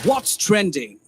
What's trending?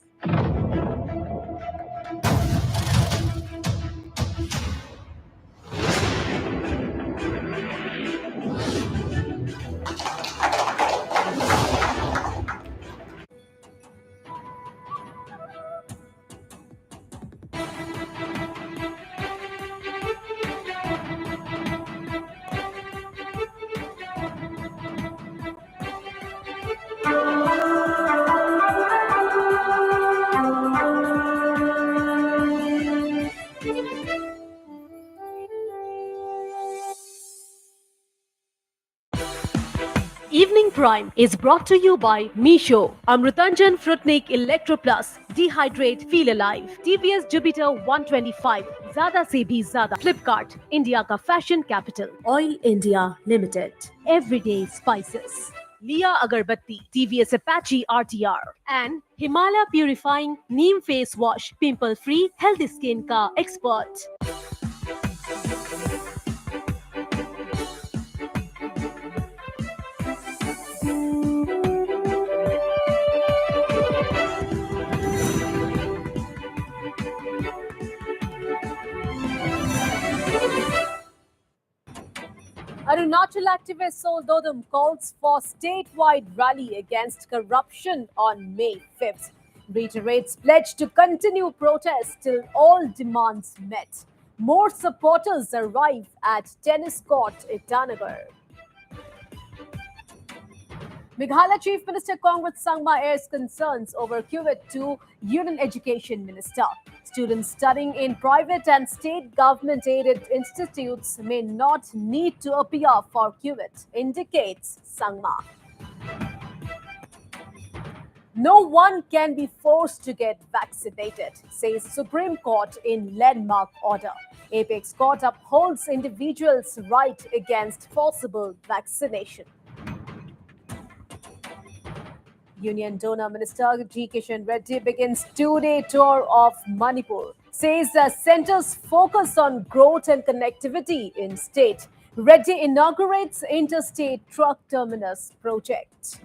Evening Prime is brought to you by Misho, Amrutanjan Fruitnik Electro Plus, Dehydrate Feel Alive, TVS Jupiter 125, Zada Se Bhi Zada, Flipkart, India ka fashion capital, Oil India Limited, Everyday Spices, Leah Agarbatti, TVS Apache RTR, and Himalaya Purifying Neem Face Wash, Pimple Free, Healthy Skin ka expert. Arunachal activist Sol Dodum calls for statewide rally against corruption on May 5th. Reiterates pledge to continue protests till all demands met. More supporters arrive at tennis court Itanagar. Meghalaya Chief Minister Congress Sangma airs concerns over QIT to Union Education Minister. Students studying in private and state government-aided institutes may not need to appear for QIT, indicates Sangma. No one can be forced to get vaccinated, says Supreme Court in landmark order. Apex Court upholds individuals' right against forcible vaccination. Union Donor Minister G. Kishan Reddy begins two-day tour of Manipur. Says the center's focus on growth and connectivity in state. Reddy inaugurates interstate truck terminus project.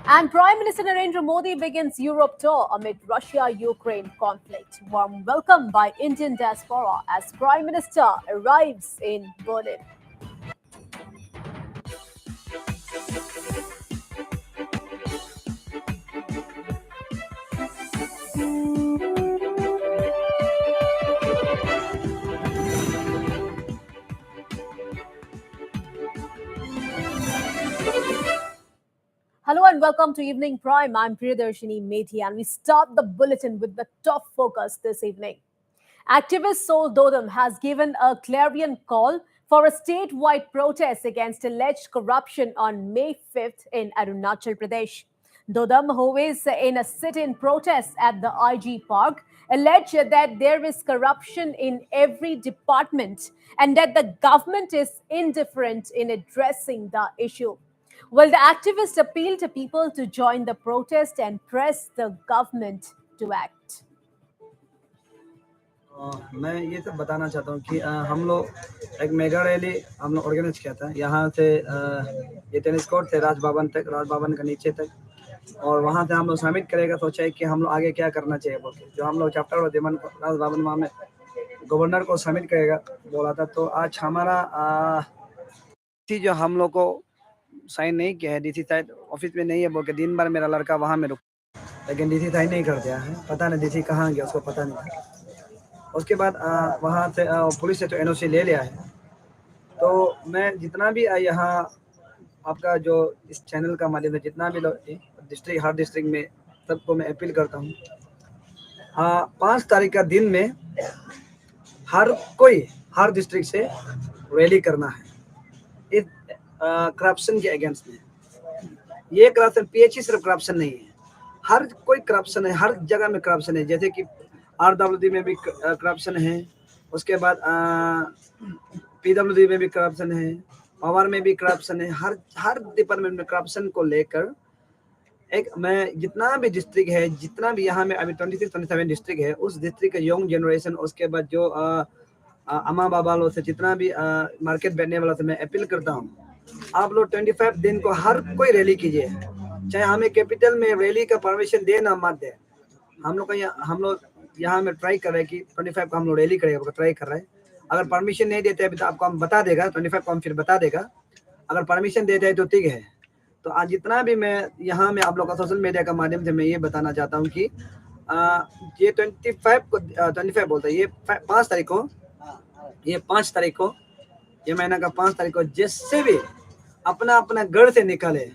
And Prime Minister Narendra Modi begins Europe tour amid Russia-Ukraine conflict. Warm welcome by Indian diaspora as Prime Minister arrives in Berlin. Hello and welcome to Evening Prime. I'm Priyadarshini Methi and we start the bulletin with the top focus this evening. Activist Sol Dodum has given a clarion call for a statewide protest against alleged corruption on May 5th in Arunachal Pradesh. Dodum, who is in a sit-in protest at the IG Park, alleged that there is corruption in every department and that the government is indifferent in addressing the issue. Well, the activist appealed to people to join the protest and press the government to act. मैं ये सब बताना चाहता हूँ कि हम लोग एक मेगा रैली हम लोग ऑर्गेनाइज किया था यहाँ से ये टेनिस कोर्ट थे राजभवन के नीचे तक और वहाँ से हम लोग सबमिट करेगा सोचा है कि हम लोग आगे क्या करना चाहिए बोल के जो हम लोग चैप्टर और दिमन राजभवन वहाँ में गवर्नर को सबमिट करेगा बोला था। तो आज हमारा थी जो हम लोग को साइन नहीं किया है, डीसी शायद ऑफिस में नहीं है बोल के दिन भर मेरा लड़का वहाँ में रुक, लेकिन डीसी साइन नहीं कर दिया है, पता नहीं डीसी कहाँ गया उसको पता नहीं। उसके बाद वहाँ से पुलिस से तो एनओसी ले लिया है। तो मैं जितना भी यहाँ आपका जो इस चैनल का माध्यम है जितना भी डिस्ट्रिक्ट हर डिस्ट्रिक्ट में सबको मैं अपील करता हूँ 5 तारीख का दिन में हर डिस्ट्रिक्ट से रैली करना है इस करप्शन के अगेंस्ट में। ये करप्शन पीएचई सिर्फ करप्शन नहीं है, हर कोई करप्शन है, हर जगह में करप्शन है। जैसे कि आरडब्ल्यूडी में भी करप्शन है, उसके बाद पीडब्ल्यूडी में भी करप्शन है, पावर में भी करप्शन है, हर डिपार्टमेंट में करप्शन को लेकर एक मैं जितना भी डिस्ट्रिक्ट है जितना भी यहाँ में अभी 26-27 डिस्ट्रिक्ट है उस डिस्ट्रिक्ट का यंग जनरेशन उसके बाद जो अम्मा बाबा लोग से जितना भी मार्केट बैठने वाला से मैं अपील करता हूँ आप लोग 25 दिन को हर कोई रैली कीजिए, चाहे हमें कैपिटल में रैली का परमिशन दे ना मत दे। हम लोग यहाँ में ट्राई कर रहे हैं कि 25 को हम लोग रैली करेंगे, ट्राई कर रहे हैं। अगर परमिशन नहीं देते अभी तो आपको हम बता देगा, 25 को हम फिर बता देगा। अगर परमिशन देते हैं तो ठीक है। तो आज जितना भी मैं यहाँ में आप लोग का सोशल मीडिया का माध्यम से मैं ये बताना चाहता हूँ कि ये 25 को 25 बोलता है, ये 5 तारीख को, ये 5 तारीख को, ये महीना का 5 तारीख को जिससे भी अपना अपना घर से निकले,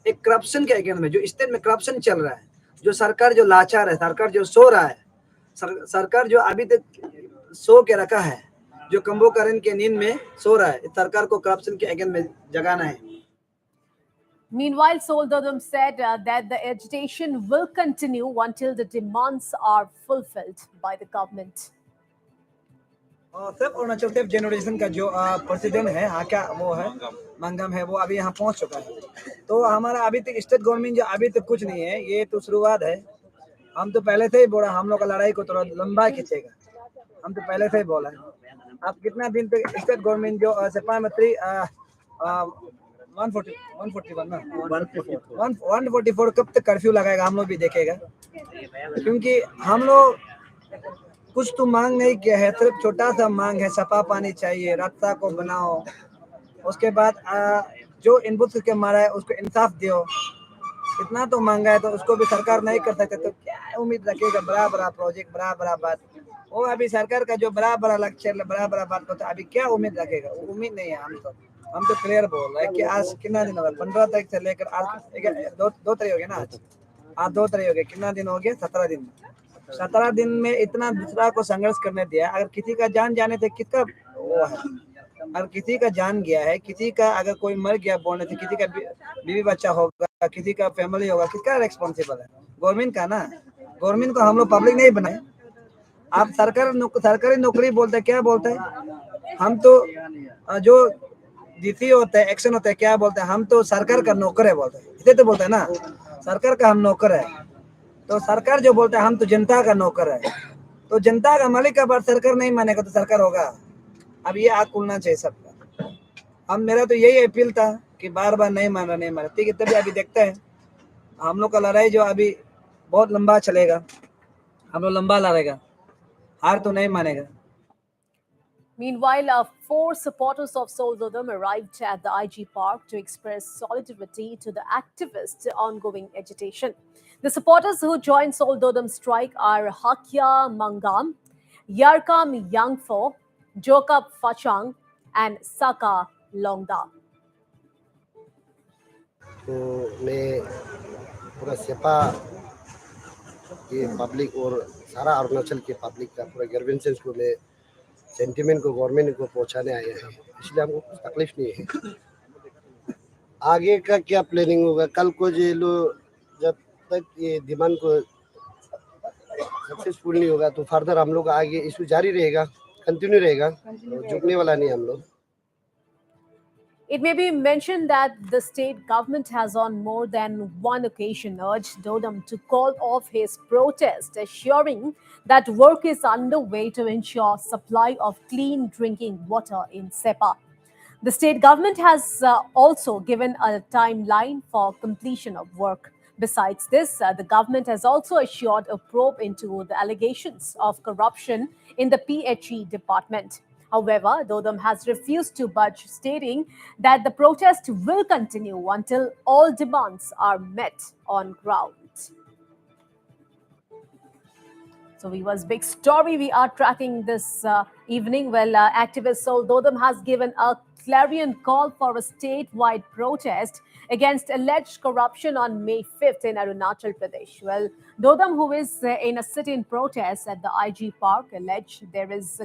एक करप्शन के अगेंस्ट में, जो स्टेट में करप्शन चल रहा है, जो सरकार जो लाचार है, सरकार जो सो रहा है, सरकार जो अभी तक सो के रखा है, जो कुंभकर्ण के नींद में सो रहा है, सरकार को करप्शन के अगेंस्ट में जगाना है। Meanwhile, Soldodum said that the agitation will continue until the demands are fulfilled by the government. सिर्फ अरुणाचल सिर्फ जनरेशन का जो प्रेसिडेंट है यहाँ का, वो है मंगम है, वो अभी यहाँ पहुँच चुका है। तो हमारा अभी तक स्टेट गवर्नमेंट जो अभी तक कुछ नहीं है, ये तो शुरुआत है। हम तो पहले से ही बोला हम लोग का लड़ाई को थोड़ा लंबा खींचेगा, हम तो पहले से ही बोला है। आप कितना दिन तक स्टेट गवर्नमेंट जो सप्लीमेंट्री 141 ना 144 कब तक कर्फ्यू लगाएगा, हम लोग भी देखेगा। क्योंकि हम लोग कुछ तो मांग नहीं किया है, सिर्फ छोटा सा मांग है, सफा पानी चाहिए, रास्ता को बनाओ, उसके बाद जो इनपुट करके मारा है उसको इंसाफ दियो। इतना तो मांगा है, तो उसको भी सरकार नहीं कर सकते, तो क्या उम्मीद रखेगा? बड़ा बड़ा प्रोजेक्ट, बड़ा बड़ा बात, वो अभी सरकार का जो बड़ा बड़ा लक्ष्य, बड़ा बड़ा बात होता है, अभी क्या उम्मीद रखेगा? वो उम्मीद नहीं है। हम तो क्लियर बोल रहे हैं कि आज कितना दिन हो गया, 15 तारीख से लेकर आज दो तारीख हो गया ना, आज 2 तारीख हो गया, कितना दिन हो गया? 17 दिन। 17 दिन में इतना दूसरा को संघर्ष करने दिया। अगर किसी का जान जाने से किसका वो है? अगर किसी का जान गया है, किसी का अगर कोई मर गया बोलने से, किसी का बीवी बच्चा होगा, किसी का फैमिली होगा, किसका रेस्पॉन्सिबल है? गवर्नमेंट का ना। गवर्नमेंट को हम लोग पब्लिक नहीं बनाए। आप सरकारी नौकरी बोलते क्या बोलते हैं? हम तो जो डीसी होता है, एक्शन होता है, क्या बोलते हैं? हम तो सरकार का नौकर है बोलते हैं, इसे तो बोलते हैं ना, सरकार का हम नौकर है। तो सरकार जो बोलता है हम तो जनता का नौकर है, तो जनता का मालिक का बात सरकार नहीं मानेगा तो सरकार होगा? अब ये आग खुलना चाहिए सबका। हम मेरा तो यही अपील था कि बार बार नहीं मान रहा, नहीं मान रहा, ठीक है, तभी अभी देखते हैं हम लोग का लड़ाई जो अभी बहुत लंबा चलेगा, हम लोग लंबा लड़ेगा, हार तो नहीं मानेगा। Meanwhile, four supporters of Soldodum arrived at the IG Park to express solidarity to the activists' ongoing agitation. The supporters who joined Soldodum's strike are Hakya Mangam, Yarkam Yangfo, Jokap Fachang, and Saka Longda. तो मैं पूरा सेपा के public और सारा अरुणाचल के public का पूरा grievances को मैं सेंटिमेंट को गवर्नमेंट को पहुंचाने आया है, इसलिए हमको कुछ तकलीफ नहीं है। आगे का क्या प्लानिंग होगा, कल को ये लोग जब तक ये डिमांड को सक्सेसफुल नहीं होगा तो फर्दर हम लोग आगे इशू जारी रहेगा, कंटिन्यू रहेगा, तो झुकने वाला नहीं हम लोग। It may be mentioned that the state government has on more than one occasion urged Dodam to call off his protest, assuring that work is underway to ensure supply of clean drinking water in Sepa. The state government has also given a timeline for completion of work. Besides this, the government has also assured a probe into the allegations of corruption in the PHE department. However, Dodam has refused to budge, stating that the protest will continue until all demands are met on ground. So, viewers, big story we are tracking this evening. Well, activist Sol Dodam has given a clarion call for a statewide protest against alleged corruption on May 5th in Arunachal Pradesh. Well, Dodam, who is in a sit-in protest at the IG Park, alleged there is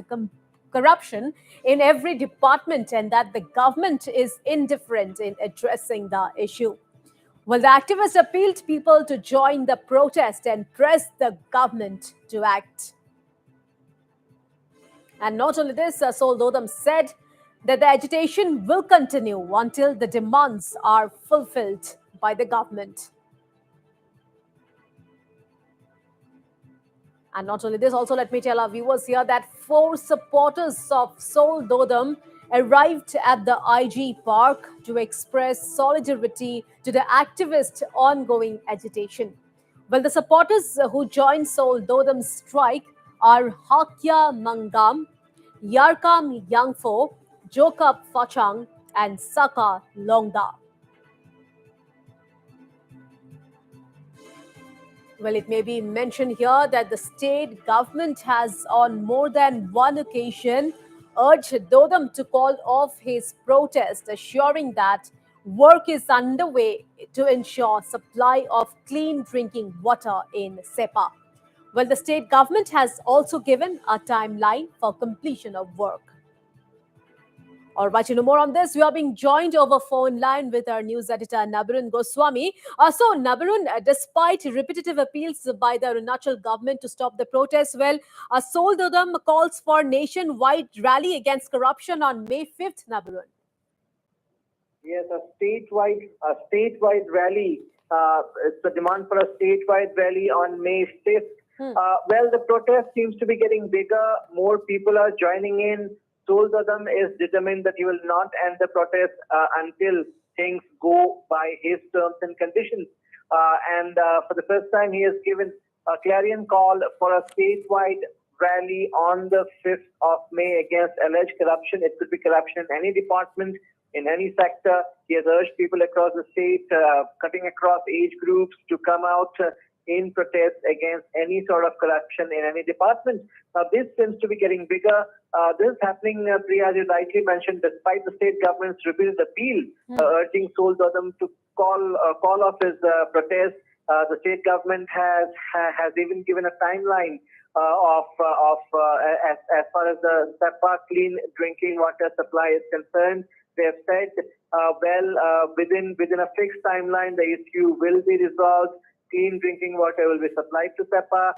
corruption in every department and that the government is indifferent in addressing the issue. Well, the activists appealed people to join the protest and press the government to act. And not only this, Sol Dodam said that the agitation will continue until the demands are fulfilled by the government. And not only this, also let me tell our viewers here that four supporters of Sol Dodam arrived at the IG Park to express solidarity to the activists' ongoing agitation. Well, the supporters who joined Seoul Dodam's strike are Hakya Mangam, Yarkam Yangfo, Jokap Fachang, and Saka Longda. Well, it may be mentioned here that the state government has, on more than one occasion, urged Dodam to call off his protest, assuring that work is underway to ensure supply of clean drinking water in Sepa. Well, the state government has also given a timeline for completion of work. All right, you know more on this. We are being joined over phone line with our news editor Nabarun Goswami. So, Nabarun, despite repetitive appeals by the Arunachal government to stop the protests, well, Seoul Dodam calls for nationwide rally against corruption on May 5th, Nabarun. Yes, a statewide rally. It's a demand for a statewide rally on May 5th. Well, the protest seems to be getting bigger. More people are joining in. Seoul Dodam is determined that he will not end the protest until things go by his terms and conditions. And for the first time, he has given a clarion call for a statewide rally on the 5th of May against alleged corruption. It could be corruption in any department, in any sector. He has urged people across the state, cutting across age groups, to come out in protest against any sort of corruption in any department. Now, this seems to be getting bigger. This is happening, Priya, as you rightly mentioned, despite the state government's repeated appeal urging Seoul Dodam to call off his protest. The state government has even given a timeline as far as the Sepa clean drinking water supply is concerned. They have said, within a fixed timeline, the issue will be resolved. Clean drinking water will be supplied to Sepa.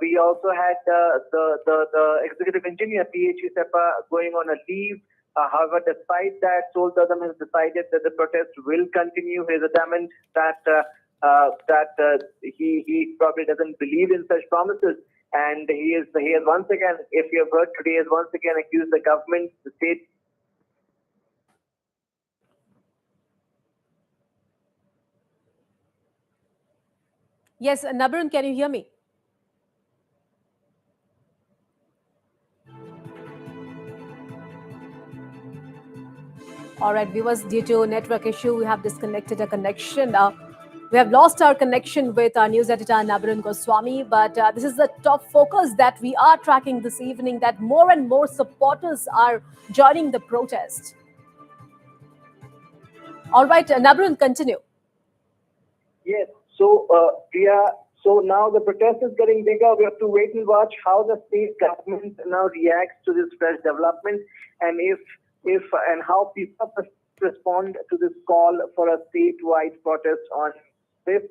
We also had the executive engineer, PHE Sepa, going on a leave. However, despite that, Seoul Dodam has decided that the protest will continue. He is adamant that he probably doesn't believe in such promises. And he has once again, if you have heard today, has once again accused the government, the state. Yes, Nabarun, can you hear me? All right, viewers, due to network issue, we have disconnected a connection. We have lost our connection with our news editor, Nabarun Goswami, but this is the top focus that we are tracking this evening, that more and more supporters are joining the protest. All right, Nabarun, continue. Yes, so so now the protest is getting bigger. We have to wait and watch how the state government now reacts to this fresh development, and if and how people respond to this call for a statewide protest on 5th.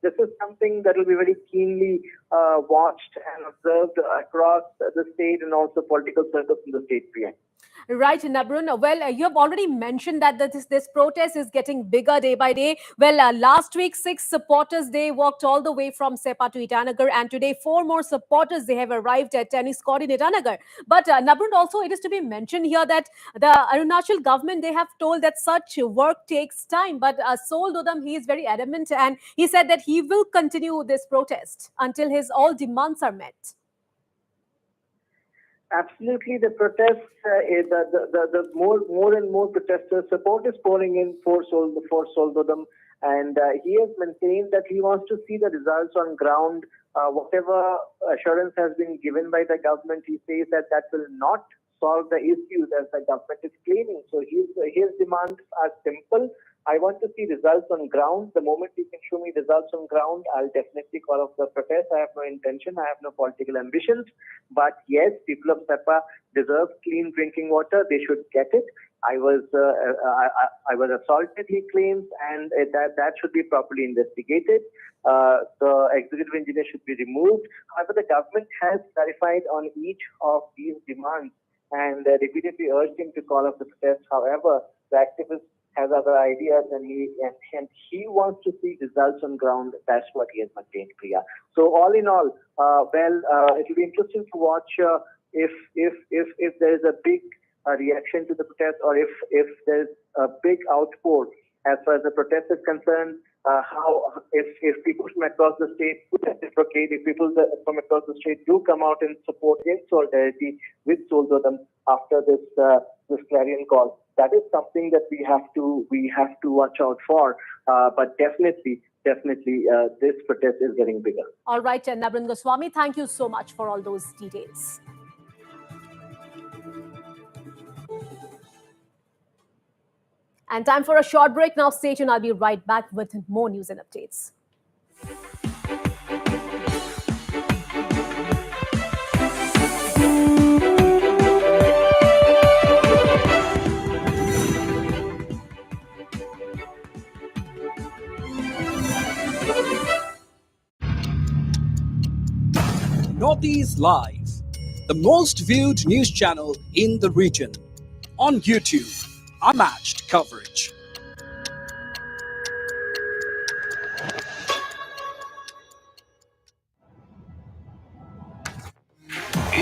This is something that will be very keenly watched and observed across the state and also political circles in the state, Priya. Right, Nabarun. Well, you have already mentioned that this protest is getting bigger day by day. Well, last week, 6 supporters, they walked all the way from Sepa to Itanagar, and today 4 more supporters, they have arrived at tennis court in Itanagar. But Nabarun, also it is to be mentioned here that the Arunachal government, they have told that such work takes time. But Seoul Dodam, he is very adamant, and he said that he will continue this protest until his all demands are met. Absolutely, the protests, the more and more protesters, support is pouring in for Seoul Dodam, and he has maintained that he wants to see the results on ground. Whatever assurance has been given by the government, he says that will not solve the issues as the government is claiming. So his demands are simple. I want to see results on ground. The moment you can show me results on ground, I'll definitely call off the protest. I have no intention. I have no political ambitions. But yes, people of Sepa deserve clean drinking water. They should get it. I was assaulted, he claims, and that should be properly investigated. The executive engineer should be removed. However, the government has clarified on each of these demands and repeatedly urged him to call off the protest. However, the activist has other ideas, and he wants to see results on ground. That's what he has maintained, Priya. So all in all, it will be interesting to watch if there is a big a reaction to the protest, or if there's a big outpour as far as the protest is concerned, how if people from across the state would reciprocate, if people from across the state do come out in support, in solidarity with Sol Dodam after this clarion call, that is something that we have to watch out for. But definitely, this protest is getting bigger. All right, and Nabran Goswami, thank you so much for all those details. And time for a short break now. Stay tuned. I'll be right back with more news and updates. Northeast Live, the most viewed news channel in the region. On YouTube, unmatched coverage.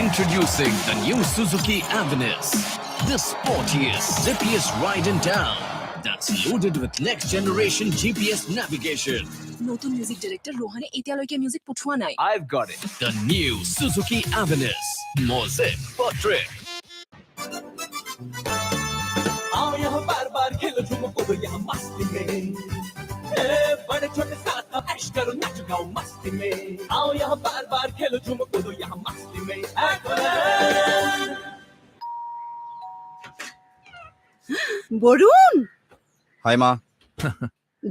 Introducing the new Suzuki Avenus, the sportiest, zippiest ride in town that's loaded with next generation GPS navigation. নতুন music director রোহানে এতিয়ালৈকে music পঠোৱা নাই। I've got it. The new Suzuki Avenus. More zip for trip. आओ यहाँ बार-बार खेलो झूमो कूदो यहाँ मस्ती में, बड़े छोटे साथ अब ऐश करो नाचो गाओ मस्ती में। आओ यहाँ बार-बार खेलो झूमो कूदो यहाँ मस्ती में। বৰুণ, হাই মা।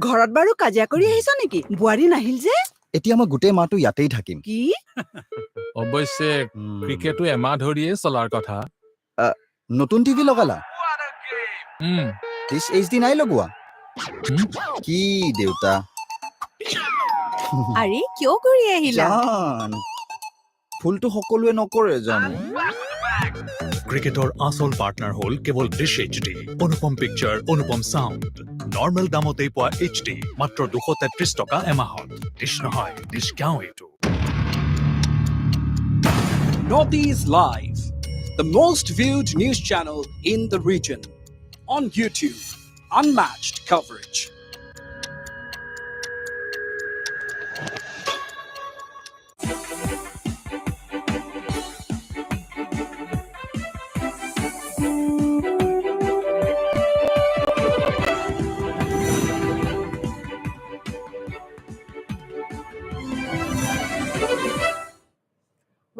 ঘৰত বাৰু কাজিয়া কৰি আহিছ নেকি? বোৱাৰী নাহিল যে? এতিয়া মই গোটেই মাহটো ইয়াতেই থাকিম। কি? অৱশ্যে ক্ৰিকেটো এমাহ ধৰিয়ে চলাৰ কথা। নতুন টিভি লগালা? HD নাই লগোৱা? কি দেউতা? আৰে কিয় কৰি আহিলা? জান, ফুলটো সকলোৱে নকৰে জানো। ক্ৰিকেটৰ আসল পাৰ্টনাৰ হ'ল কেৱল ডিছ HD, অনুপম পিকচাৰ, অনুপম সাউণ্ড। নৰ্মেল দামতেই পোৱা HD মাত্ৰ 233 টকা এমাহত। ডিছ নহয়, ডিছ গাঁও এইটো। Northeast Live, the most viewed news channel in the region. On YouTube, unmatched coverage.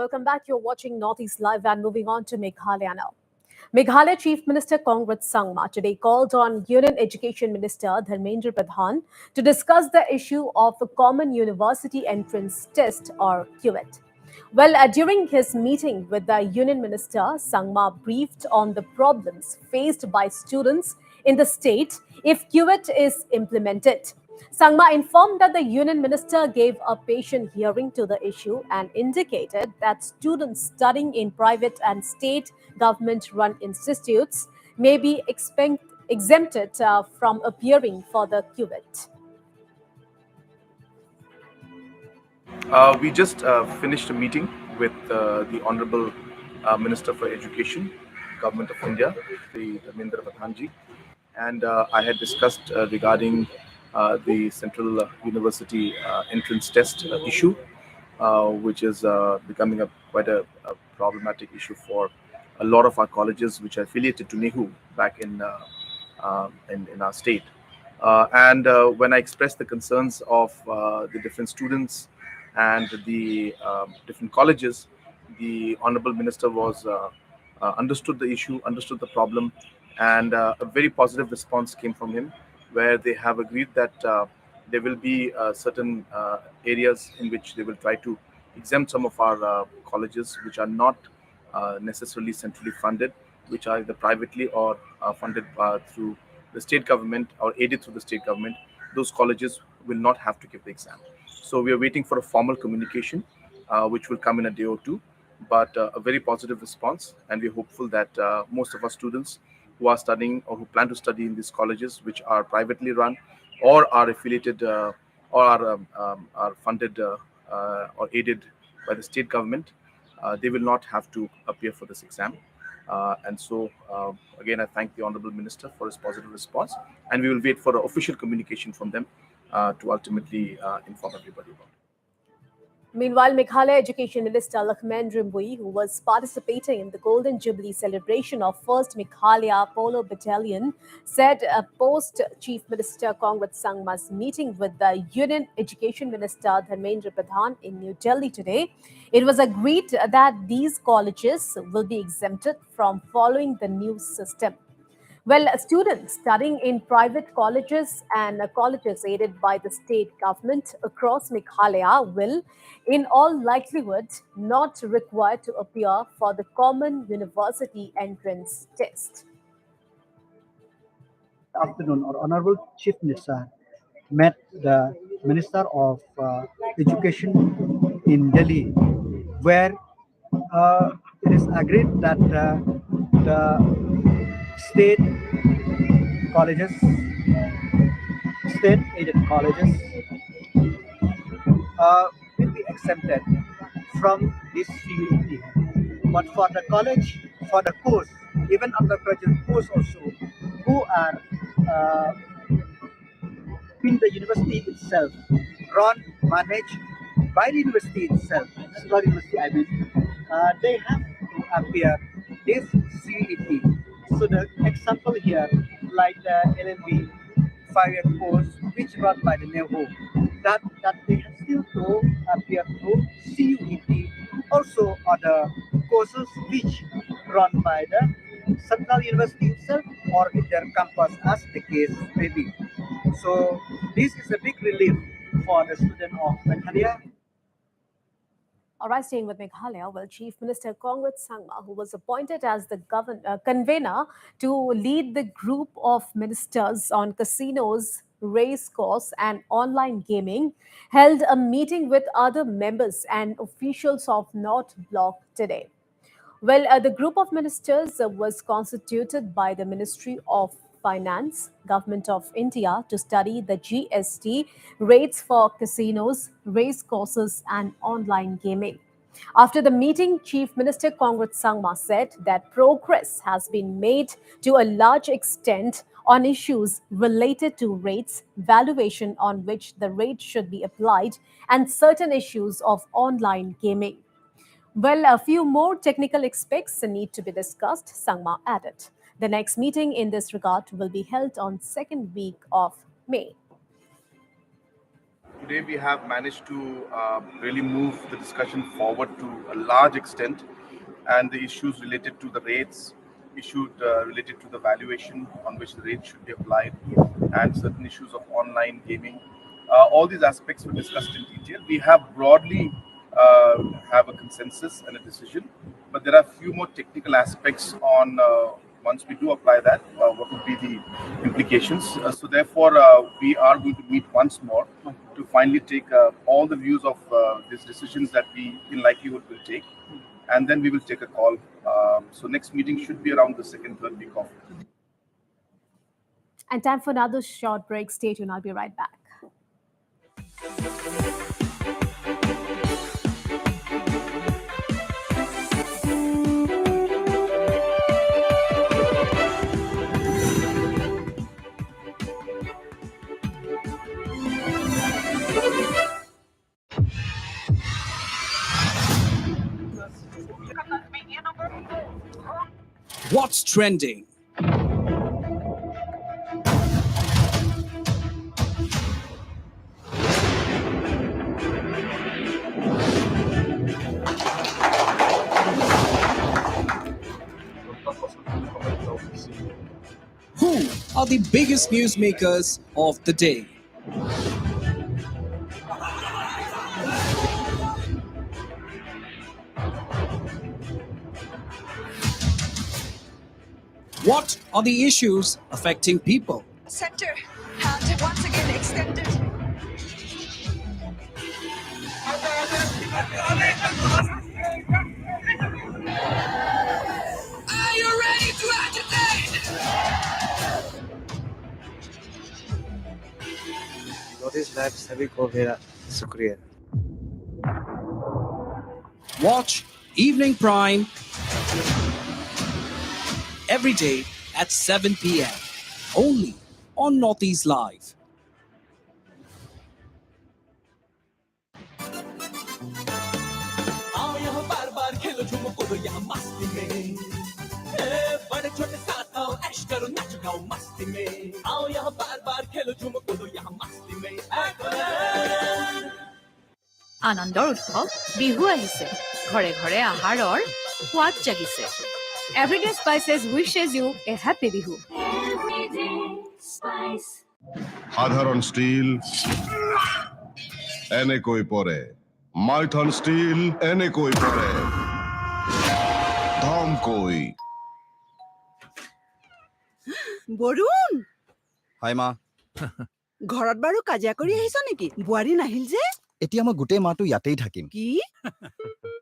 Welcome back. You're watching Northeast Live and moving on to Meghalaya now. Meghalaya Chief Minister Kongrat Sangma today called on Union Education Minister Dharmendra Pradhan to discuss the issue of a common university entrance test or QET. Well, during his meeting with the Union Minister, Sangma briefed on the problems faced by students in the state if QET is implemented. Sangma informed that the Union Minister gave a patient hearing to the issue and indicated that students studying in private and state government-run institutes may be exempted from appearing for the QET. We just finished a meeting with the Honorable Minister for Education, Government of India, the Dharmendra Pradhan, and I had discussed regarding the Central University entrance test issue, which is becoming quite a problematic issue for a lot of our colleges which are affiliated to NEHU back in our state. And when I expressed the concerns of the different students and the different colleges, the Honorable Minister was understood the issue, understood the problem, and a very positive response came from him, where they have agreed that there will be certain areas in which they will try to exempt some of our colleges which are not necessarily centrally funded, which are either privately or funded through the state government or aided through the state government. Those colleges will not have to give the exam. So we are waiting for a formal communication, which will come in a day or two, but a very positive response, and we're hopeful that most of our students who are studying or who plan to study in these colleges, which are privately run or are affiliated or are funded or aided by the state government, they will not have to appear for this exam. And so, again, I thank the Honorable Minister for his positive response, and we will wait for official communication from them to ultimately inform everybody about it. Meanwhile, Meghalaya Education Minister Lakshman Rimbui, who was participating in the Golden Jubilee celebration of 1st Meghalaya Polo Battalion, said post Chief Minister Kongrat Sangma's meeting with the Union Education Minister Dharmendra Pradhan in New Delhi today, it was agreed that these colleges will be exempted from following the new system. Well, students studying in private colleges and colleges aided by the state government across Meghalaya will, in all likelihood, not required to appear for the common university entrance test. Afternoon, our Honorable Chief Minister met the Minister of Education in Delhi, where it is agreed that the state colleges, state-aided colleges, will be exempted from this CUET. But for the college, for the course, even undergraduate course also, who are in the university itself, run, managed by the university itself, Central University, I mean, they have to appear this CET. So the example here, like the LLB 5-year course, which run by the NEHO, that they have still to appear through CUET. Also other courses which run by the Central University itself or in their campus, as the case may be. So this is a big relief for the student of Meghalaya. All right, staying with Meghalaya, well, Chief Minister Kongrat Sangma, who was appointed as the convener to lead the group of ministers on casinos, race course, and online gaming, held a meeting with other members and officials of North Block today. Well, the group of ministers was constituted by the Ministry of Finance, Government of India, to study the GST rates for casinos, race courses, and online gaming. After the meeting, Chief Minister Kongrat Sangma said that progress has been made to a large extent on issues related to rates, valuation on which the rate should be applied, and certain issues of online gaming. Well, a few more technical aspects need to be discussed, Sangma added. The next meeting in this regard will be held on second week of May. Today we have managed to really move the discussion forward to a large extent, and the issues related to the rates, related to the valuation on which the rate should be applied, and certain issues of online gaming. All these aspects were discussed in detail. We have broadly have a consensus and a decision, but there are a few more technical aspects on once we do apply that, what would be the implications. So therefore, we are going to meet once more to finally take all the views of these decisions that we in likelihood will take, and then we will take a call. So next meeting should be around the second, third week of. And time for another short break. Stay tuned. I'll be right back. What's trending? Who are the biggest newsmakers of the day? What are the issues affecting people? Center hand once again extended. Are you ready to agitate? Notice that सभी को मेरा शुक्रिया. Watch Evening Prime every day at 7 p.m. only on Northeast Live. आओ यहाँ बार बार खेलो झूमो कूदो यहाँ मस्ती में बड़े छोटे साथ आओ ऐश करो नाचो गाओ मस्ती में आओ यहाँ बार बार खेलो झूमो कूदो यहाँ मस्ती में আনন্দৰ উৎসৱ বিহু আহিছে ঘৰে ঘৰে আহাৰৰ সোৱাদ জাগিছে Everyday Spices wishes you a happy Bihu সাধারণ স্টিল এনেকৈ পৰে মাইথন স্টিল এনেকৈ পৰে ধমকৈ বৰুণ হাই মা ঘৰত বাৰু কাজিয়া কৰি আহিছ নেকি বোৱাৰী নাহিল যে এতিয়া মই গোটেই মাহটো ইয়াতেই থাকিম কি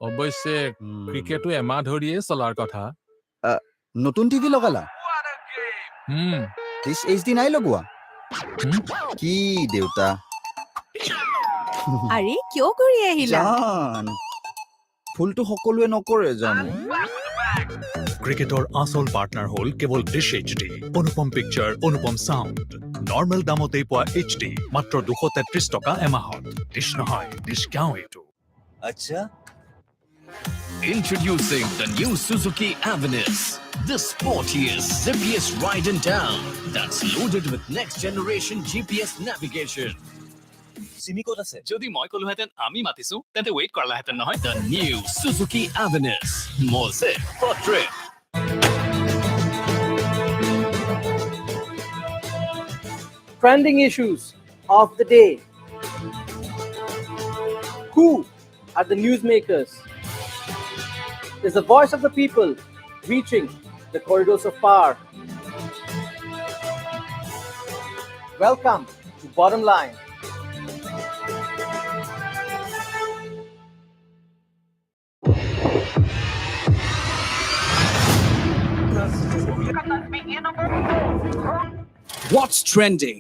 অৱশ্যে ক্ৰিকেটো এমাহ ধৰিয়ে চলাৰ কথা নতুন টিভি লগালা দিছ HD নাই লগোৱা কি দেউতা আৰে কিয় কৰি আহিলা জান ফুলটো সকলোৱে নকৰে জানো ক্ৰিকেটৰ আচল পাৰ্টনাৰ হ'ল কেৱল ডিছ HD অনুপম পিকচাৰ অনুপম চাউণ্ড নৰ্মেল দামতেই পোৱা HD মাত্ৰ 233 টকা এমাহত ডিছ নহয় ডিছ গাঁও এইটো আচ্ছা Introducing the new Suzuki Avenue, the sportiest, zippiest ride in town that's loaded with next generation GPS navigation. Simi ক'ত আছে যদি মই কলোহেঁতেন আমি মাতিছো তেন্তে ৱেইট কৰালাহেঁতেন নহয় The new Suzuki Avenue, more zip for trip. Trending issues of the day. Who are the newsmakers? Is the voice of the people reaching the corridors of power? Welcome to Bottom Line. What's trending?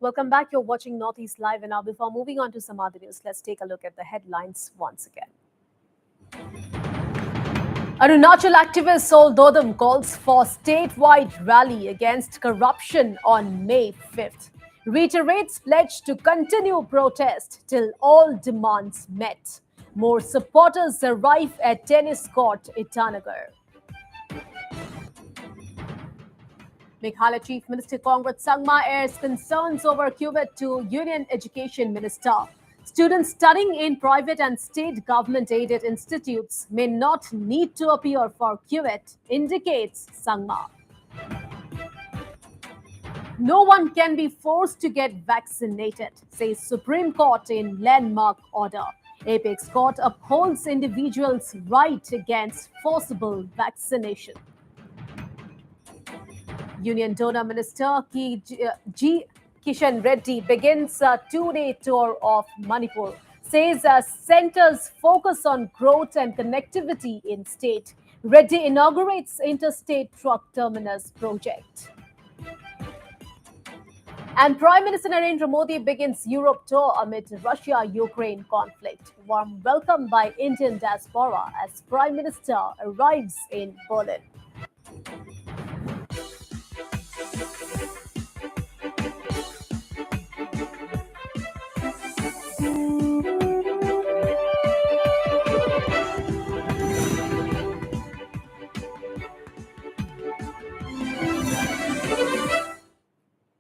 Welcome back. You're watching Northeast Live, and now before moving on to some other news, let's take a look at the headlines once again. Arunachal activist Sol Dodam calls for statewide rally against corruption on May 5th. Reiterates pledge to continue protest till all demands met. More supporters arrive at tennis court Itanagar. Meghalaya Chief Minister Congress Sangma airs concerns over QVET to Union Education Minister. Students studying in private and state government-aided institutes may not need to appear for QVET, indicates Sangma. No one can be forced to get vaccinated, says Supreme Court in landmark order. Apex Court upholds individuals' right against forcible vaccination. Union Donor Minister G. Kishan Reddy begins a two-day tour of Manipur. Says centers focus on growth and connectivity in state. Reddy inaugurates interstate truck terminus project. And Prime Minister Narendra Modi begins Europe tour amid Russia-Ukraine conflict. Warm welcome by Indian diaspora as Prime Minister arrives in Berlin.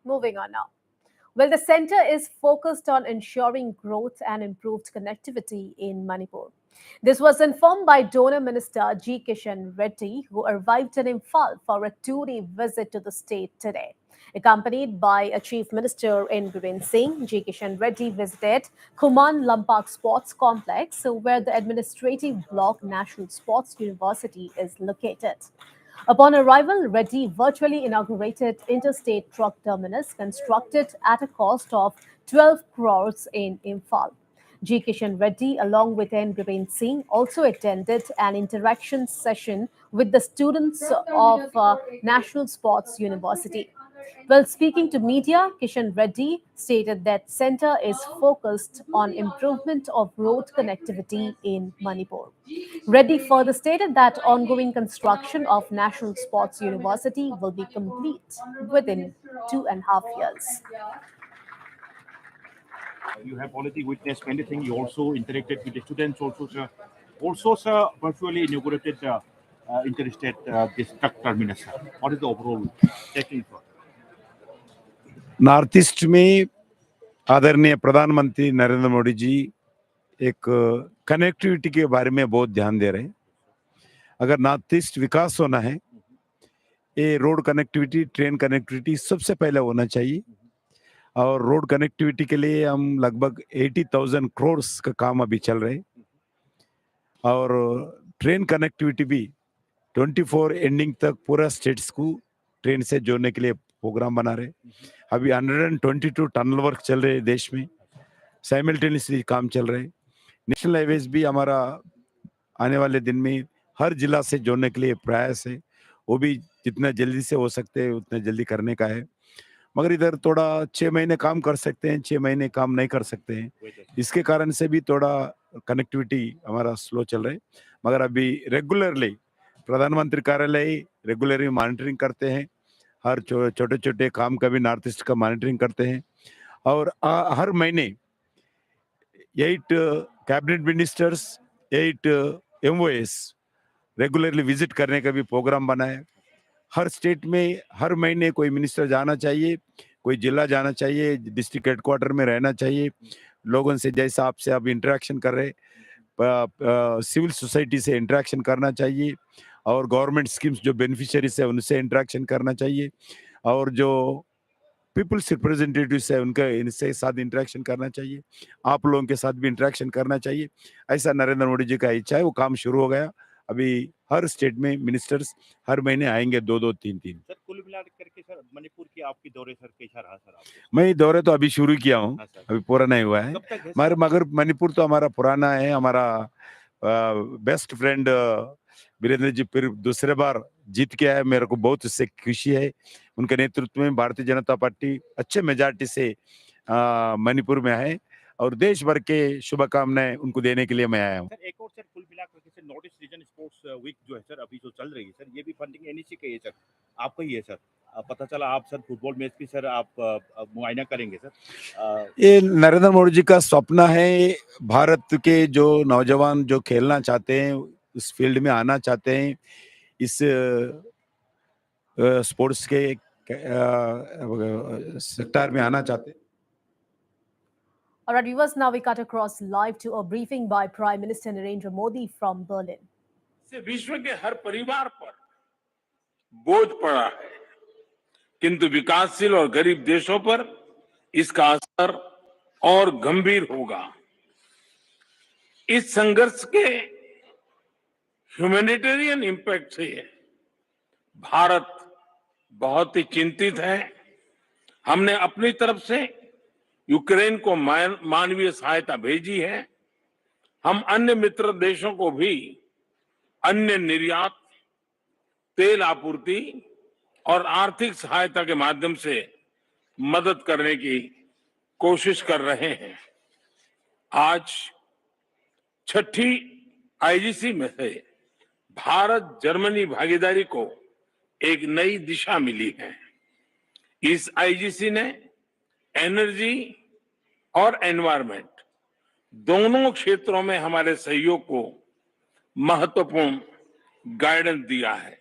Moving on now. Well, the centre is focused on ensuring growth and improved connectivity in Manipur. This was informed by Donor Minister G. Kishan Reddy, who arrived in Imphal for a two-day visit to the state today. Accompanied by a Chief Minister in Biren Singh, G. Kishan Reddy visited Kuman Lampak Sports Complex, where the administrative block National Sports University is located. Upon arrival, Reddy virtually inaugurated interstate truck terminus constructed at a cost of 12 crores in Imphal. G. Kishan Reddy, along with N. Biren Singh, also attended an interaction session with the students of National Sports University. While speaking to media, Kishan Reddy stated that center is focused on improvement of road connectivity in Manipur. Reddy further stated that ongoing construction of National Sports University will be complete within 2.5 years. You have already witnessed many things. You also interacted with the students also, sir. Also, sir, virtually inaugurated interstate this truck terminus, sir. What is the overall taking for? North east में आदरणीय प्रधानमंत्री नरेंद्र मोदी जी एक connectivity के बारे में बहुत ध्यान दे रहे हैं। अगर नॉर्थ ईस्ट विकास होना है, ये रोड कनेक्टिविटी, ट्रेन कनेक्टिविटी सबसे पहले होना चाहिए। और रोड कनेक्टिविटी के लिए हम लगभग 80,000 करोड़ का काम अभी चल रहे हैं। और ट्रेन कनेक्टिविटी भी 24 एंडिंग तक पूरा स्टेट्स को ट्रेन से जोड़ने के लिए प्रोग्राम बना रहे। अभी 122 टनल वर्क चल रहे हैं देश में, साइमल्टेनियसली काम चल रहे हैं। नेशनल हाईवेज भी हमारा आने वाले दिन में हर जिला से जोड़ने के लिए प्रयास है, वो भी जितना जल्दी से हो सकते हैं उतना जल्दी करने का है। मगर इधर थोड़ा 6 महीने काम कर सकते हैं, 6 महीने काम नहीं कर सकते हैं, इसके कारण से भी थोड़ा कनेक्टिविटी हमारा स्लो चल रहा है। मगर अभी रेगुलरली प्रधानमंत्री कार्यालय रेगुलरली मॉनिटरिंग करते हैं, हर छोटे छोटे काम का भी नॉर्थ ईस्ट का मॉनिटरिंग करते हैं। और हर महीने 8 cabinet ministers, 8 MOS regularly visit करने का भी प्रोग्राम बना है। हर स्टेट में हर महीने कोई मिनिस्टर जाना चाहिए, कोई जिला जाना चाहिए, डिस्ट्रिक्ट हेडक्वार्टर में रहना चाहिए, लोगों से जैसा आपसे आप इंटरेक्शन कर रहे, सिविल सोसाइटी से इंटरेक्शन करना चाहिए, और गवर्नमेंट स्कीम्स जो बेनिफिशियरीज है उनसे इंटरेक्शन करना चाहिए, और जो पीपल्स रिप्रेजेंटेटिव्स है उनका इनसे साथ इंटरेक्शन करना चाहिए, आप लोगों के साथ भी इंटरेक्शन करना चाहिए। ऐसा नरेंद्र मोदी जी का इच्छा है, वो काम शुरू हो गया। अभी हर स्टेट में मिनिस्टर्स हर महीने आएंगे, 2-2, 3-3। सर कुल मिला करके सर मणिपुर की आपकी दौरे सर कैसा रहा सर आपको? मैं दौरे तो अभी शुरू किया हूँ, अभी पूरा नहीं हुआ है। मगर मणिपुर तो हमारा पुराना है, हमारा बेस्ट फ्रेंड वीरेंद्र जी फिर दूसरे बार जीत के आए, मेरे को बहुत इससे खुशी है। उनके नेतृत्व में भारतीय जनता पार्टी अच्छे मेजॉरिटी से मणिपुर में है, और देश भर के शुभकामनाएं उनको देने के लिए मैं आया हूँ। सर एक और सर कुल मिलाकर के sir north east region sports week जो है सर अभी जो चल रही है सर, ये भी फंडिंग एनईसी का है सर, आपका ही है सर। पता चला आप सर फुटबॉल मैच भी सर आप मुआयना करेंगे सर। ये नरेंद्र मोदी जी का सपना है, भारत के जो नौजवान जो खेलना चाहते हैं, उस फील्ड में आना चाहते हैं, इस स्पोर्ट्स के सेक्टर में आना चाहते हैं। All right, viewers, now we cut across live to a briefing by Prime Minister Narendra Modi from Berlin. विश्व के हर परिवार पर बोझ पड़ा है, किंतु विकासशील और गरीब देशों पर इसका असर और गंभीर होगा। इस संघर्ष के ह्यूमैनिटेरियन इम्पैक्ट से भारत बहुत ही चिंतित है। हमने अपनी तरफ से यूक्रेन को मानवीय सहायता भेजी है। हम अन्य मित्र देशों को भी अन्य निर्यात, तेल आपूर्ति और आर्थिक सहायता के माध्यम से मदद करने की कोशिश कर रहे हैं। आज छठी आईजीसी में से भारत जर्मनी भागीदारी को एक नई दिशा मिली है। इस आईजीसी ने एनर्जी और एनवायरनमेंट दोनों क्षेत्रों में हमारे सहयोग को महत्वपूर्ण गाइडेंस दिया है।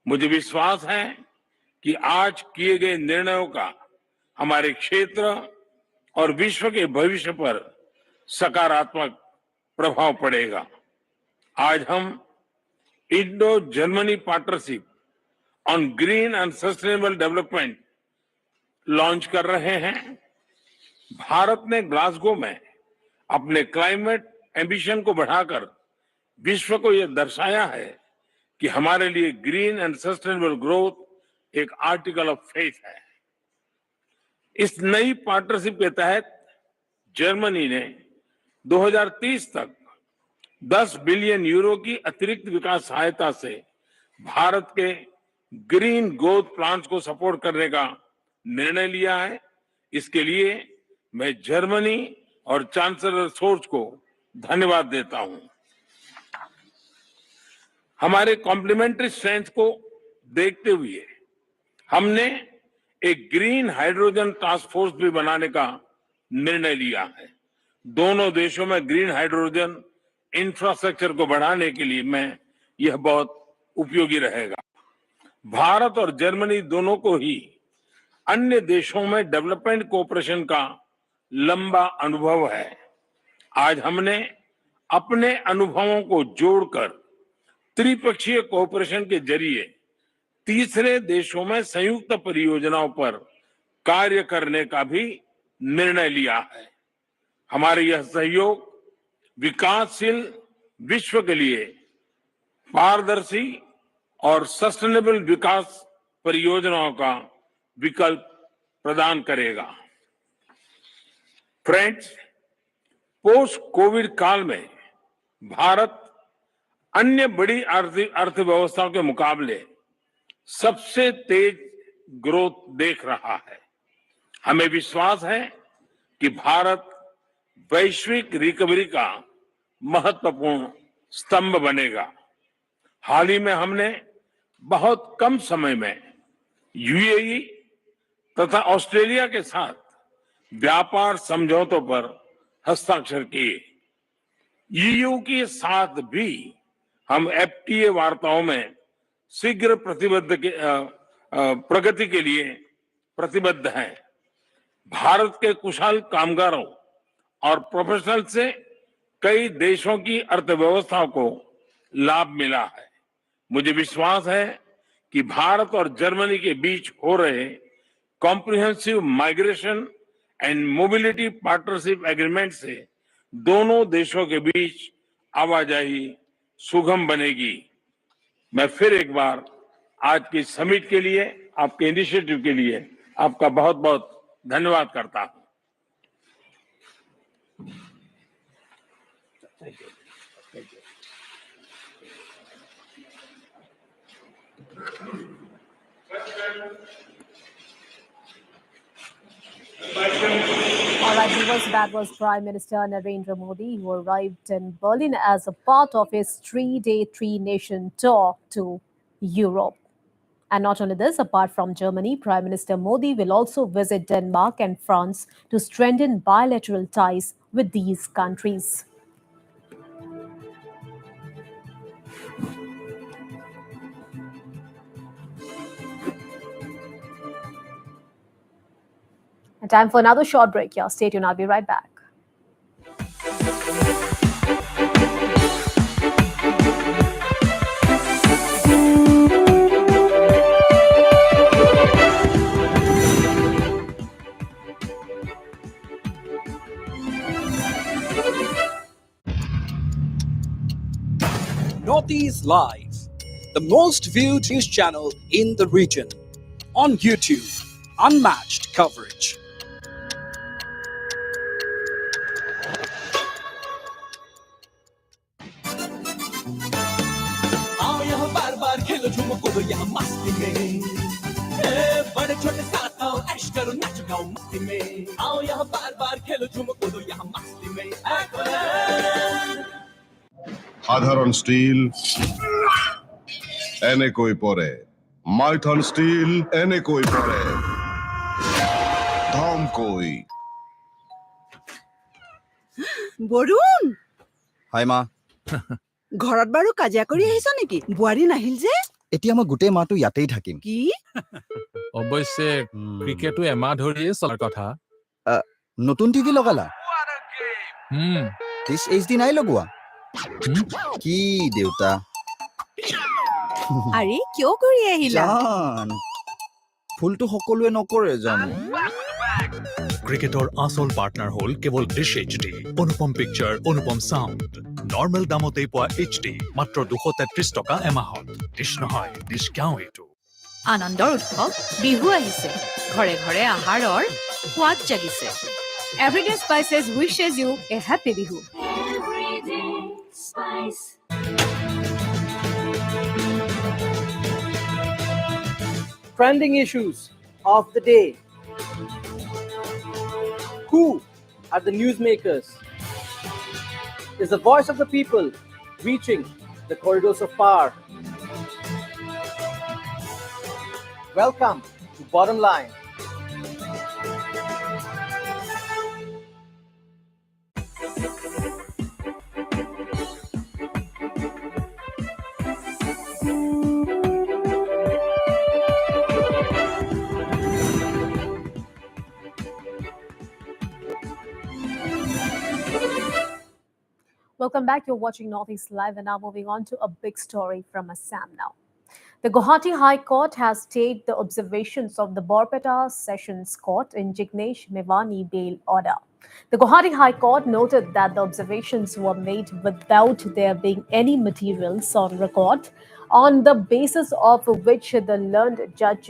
मुझे विश्वास है कि आज किए गए निर्णयों का हमारे क्षेत्र और विश्व के भविष्य पर सकारात्मक प्रभाव पड़ेगा। आज हम Indo Germany partnership on green and sustainable development launch कर रहे हैं। भारत ने ग्लासगो में अपने क्लाइमेट एम्बिशन को बढ़ाकर विश्व को यह दर्शाया है कि हमारे लिए ग्रीन एंड सस्टेनेबल ग्रोथ एक आर्टिकल ऑफ फेथ है। इस नई पार्टनरशिप के तहत जर्मनी ने 2030 तक 10 बिलियन यूरो की अतिरिक्त विकास सहायता से भारत के ग्रीन ग्रोथ प्लान्स को सपोर्ट करने का निर्णय लिया है। इसके लिए मैं जर्मनी और चांसलर शोर्स को धन्यवाद देता हूं। हमारे कॉम्प्लीमेंट्री स्ट्रेंथ को देखते हुए हमने एक ग्रीन हाइड्रोजन टास्क फोर्स भी बनाने का निर्णय लिया है। दोनों देशों में ग्रीन हाइड्रोजन इंफ्रास्ट्रक्चर को बढ़ाने के लिए मैं यह बहुत उपयोगी रहेगा। भारत और जर्मनी दोनों को ही अन्य देशों में डेवलपमेंट कोऑपरेशन का लंबा अनुभव है। आज हमने अपने अनुभवों को जोड़कर त्रिपक्षीय कोऑपरेशन के जरिए तीसरे देशों में संयुक्त परियोजनाओं पर कार्य करने का भी निर्णय लिया है। हमारे यह सहयोग विकासशील विश्व के लिए पारदर्शी और सस्टेनेबल विकास परियोजनाओं का विकल्प प्रदान करेगा। फ्रेंड्स, पोस्ट कोविड काल में भारत अन्य बड़ी अर्थव्यवस्थाओं के मुकाबले सबसे तेज ग्रोथ देख रहा है। हमें विश्वास है कि भारत वैश्विक रिकवरी का महत्वपूर्ण स्तंभ बनेगा। हाल ही में हमने बहुत कम समय में यूएई तथा ऑस्ट्रेलिया के साथ व्यापार समझौतों पर हस्ताक्षर किए। ईयू के साथ भी हम एफटीए वार्ताओं में शीघ्र प्रगति के लिए प्रतिबद्ध हैं। भारत के कुशल कामगारों और प्रोफेशनल से कई देशों की अर्थव्यवस्था को लाभ मिला है। मुझे विश्वास है कि भारत और जर्मनी के बीच हो रहे comprehensive migration and mobility partnership agreement से दोनों देशों के बीच आवाजाही सुगम बनेगी। मैं फिर एक बार आज की समिट के लिए, आपके इनिशिएटिव के लिए आपका बहुत बहुत धन्यवाद करता हूं। All right, viewers, that was Prime Minister Narendra Modi, who arrived in Berlin as a part of his three-day, three-nation tour to Europe. And not only this, apart from Germany, Prime Minister Modi will also visit Denmark and France to strengthen bilateral ties with these countries. And time for another short break here. Stay tuned, I'll be right back. Northeast Live, the most viewed news channel in the region. On YouTube, unmatched coverage. आओ यहाँ बार बार खेलो झूमो कूदो यहाँ मस्ती में, बड़े छोटे साथ आओ ऐश करो नाचो गाओ मस्ती में। आओ यहाँ बार बार खेलो झूमो कूदो यहाँ मस्ती में। সাধারণ স্টিল এনে কই পরে, মাইথন স্টিল এনে কই পরে, ধম কই। বৰুণ, হাই মা। ঘৰত বাৰু কাজিয়া কৰি আহিছ নেকি? বোৱাৰী নাহিল যে? এতিয়া মই গোটেই মাহটো ইয়াতেই থাকিম। কি? অৱশ্যে ক্ৰিকেটো এমাহ ধৰিয়ে চলাৰ কথা। নতুন টিভি লগালা? দিছ এইচডি নাই লগোৱা? কি দেউতা? আৰে কিয় কৰি আহিলা? জান, ফুলটো সকলোৱে নকৰে জানো। ক্ৰিকেটৰ আচল পাৰ্টনাৰ হ'ল কেৱল ডিছ এইচডি, অনুপম পিকচাৰ, অনুপম সাউণ্ড। নৰ্মেল দামতেই পোৱা HD মাত্ৰ 233 টকা এমাহত। ডিছ নহয়, ডিছকাউণ্ট এইটো। আনন্দৰ উৎসৱ বিহু আহিছে, ঘৰে ঘৰে আহাৰৰ সোৱাদ জাগিছে। Everyday Spices wishes you a happy Bihu. Trending issues of the day. Who are the newsmakers? Is the voice of the people reaching the corridors of power? Welcome to Bottom Line. Welcome back. You're watching Northeast Live, and now moving on to a big story from Assam now. The Guwahati High Court has stayed the observations of the Borpeta Sessions Court in Jignesh Mevani bail order. The Guwahati High Court noted that the observations were made without there being any materials on record, on the basis of which the learned judge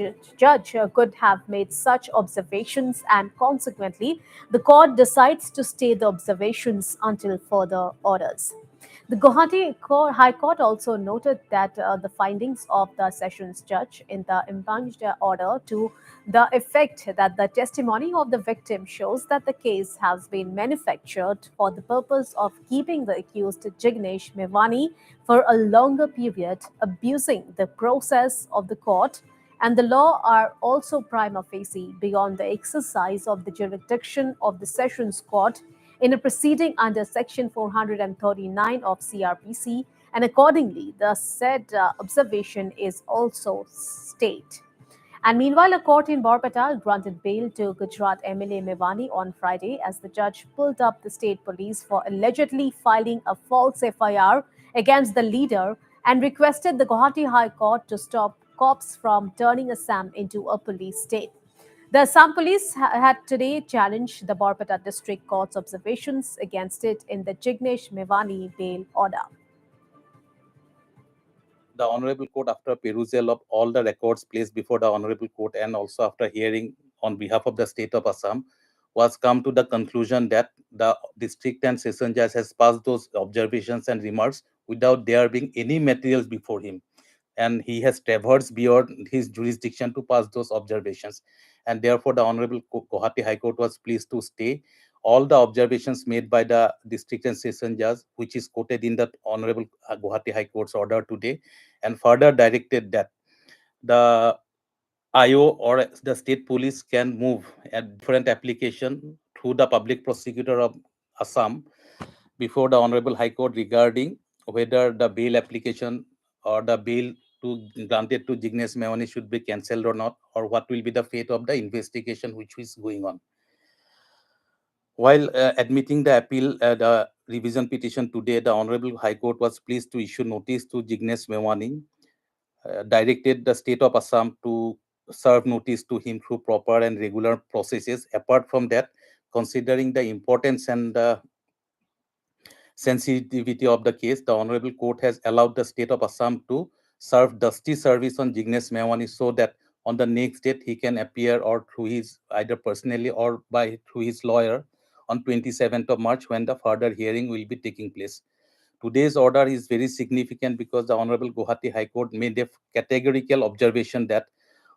could have made such observations, and consequently, the court decides to stay the observations until further orders. The High Court also noted that the findings of the Sessions Judge in the impunged order to the effect that the testimony of the victim shows that the case has been manufactured for the purpose of keeping the accused Jignesh Mevani for a longer period, abusing the process of the court and the law are also prima facie beyond the exercise of the jurisdiction of the Sessions Court in a proceeding under Section 439 of CRPC, and accordingly, the said observation is also stayed. And meanwhile, a court in Borpeta granted bail to Gujarat MLA Mevani on Friday as the judge pulled up the state police for allegedly filing a false FIR against the leader and requested the Guwahati High Court to stop cops from turning Assam into a police state. The Assam police had today challenged the Borpeta District Court's observations against it in the Jignesh Mevani bail order. The Honorable Court, after perusal of all the records placed before the Honorable Court and also after hearing on behalf of the state of Assam, was come to the conclusion that the district and session judge has passed those observations and remarks without there being any materials before him. And he has traversed beyond his jurisdiction to pass those observations. And therefore, the Honorable Guwahati High Court was pleased to stay all the observations made by the district and session judge, which is quoted in the Honorable Guwahati High Court's order today, and further directed that the IO or the state police can move a different application through the public prosecutor of Assam before the Honorable High Court regarding whether the bail application or the bail granted to Jignesh Mevani should be cancelled or not, or what will be the fate of the investigation which is going on. While admitting the appeal, the revision petition today, the Honorable High Court was pleased to issue notice to Jignesh Mevani, directed the state of Assam to serve notice to him through proper and regular processes. Apart from that, considering the importance and the sensitivity of the case, the Honorable Court has allowed the state of Assam to serve dusty service on Jignesh Mevani so that on the next date he can appear or through his either personally or by through his lawyer on 27th of March when the further hearing will be taking place. Today's order is very significant because the Honorable Guwahati High Court made a categorical observation that